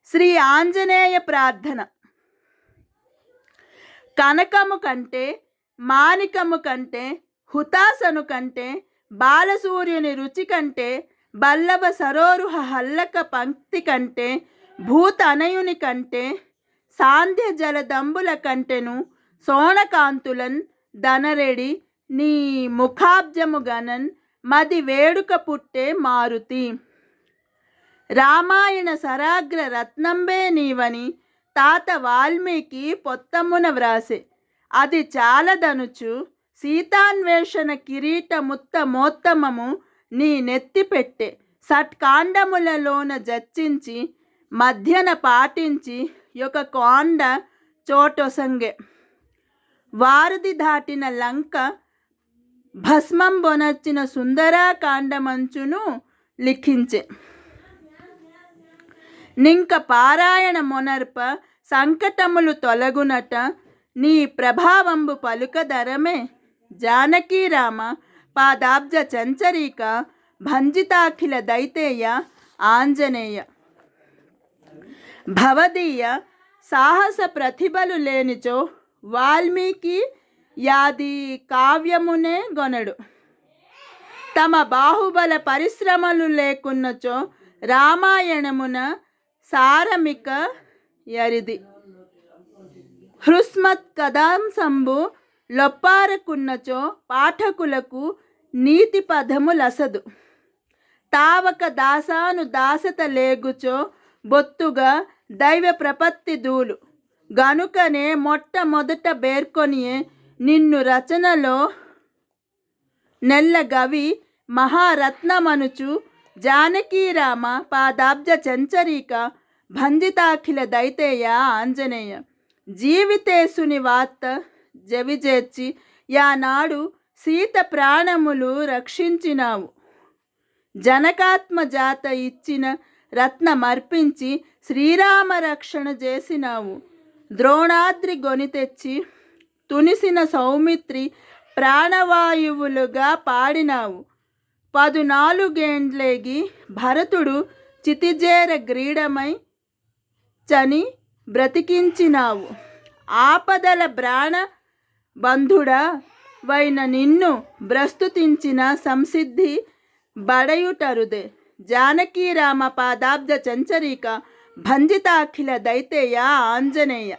శ్రీ ఆంజనేయ ప్రార్థన. కనకము కంటే, మాణికము కంటే, హుతాసను కంటే, బాలసూర్యుని రుచి కంటే, బల్లవ సరోరుహ హల్లక పంక్తి కంటే, భూతనయుని కంటే, సాంధ్య జలదంబుల కంటెను సోణకాంతులన్ దనరెడి నీ ముఖాబ్జము గణన్ మది వేడుక పుట్టే మారుతి. రామాయణ సరాగ్ర రత్నంబే నీవని తాత వాల్మీకి పొత్తమున వ్రాసే. అది చాలదనుచు సీతాన్వేషణ కిరీట ముత్త మోత్తమము నీ నెత్తి పెట్టే. సట్కాండములలోన జచ్చించి మధ్యన పాటించి ఒక కాండ చోటొసంగే. వారధి దాటిన లంక భస్మం బొనర్చిన సుందరాకాండమంచును లిఖించే. నింక పారాయణ మొనర్ప సంకటములు తొలగునట నీ ప్రభావంబు పలుకదరమే. జానకీరామ పాదాబ్జ చంచరీక భంజితాఖిల దైతేయ ఆంజనేయ. భవదీయ సాహస ప్రతిభలు లేనిచో వాల్మీకి యాది కావ్యమునే గొనడు. తమ బాహుబల పరిశ్రమలు లేకున్నచో రామాయణమున సారమిక యరిది. హృస్మత్ కథాంశంబు లొప్పారకున్నచో పాఠకులకు నీతి పదములసదు. తావక దాసాను దాసత లేగుచో బొత్తుగా దైవ ప్రపత్తి దూలు. గనుకనే మొట్టమొదట బేర్కొనియే నిన్ను రచనలో నెల్లగవి మహారత్నమనుచు జానకీరామ పాదాబ్జ చంచరీక భంజితాఖిల దైతేయ ఆంజనేయ. జీవితేశుని వార్త జవిజేర్చి యానాడు సీత ప్రాణములు రక్షించినావు. జనకాత్మ జాత ఇచ్చిన రత్నమర్పించి శ్రీరామ రక్షణ చేసినావు. ద్రోణాద్రి గొని తెచ్చి తునిసిన సౌమిత్రి ప్రాణవాయువులుగా పాడినావు. 14 భరతుడు చితిజేర గ్రీడమై చని బ్రతికించినావు. ఆపదల బ్రాణ బంధుడా వైన నిన్ను ప్రస్తుతించిన సంసిద్ధి బడయుటరుదే. జానకీరామ పాదాబ్జ చంచరీక భంజితాఖిల దైతేయ ఆంజనేయ.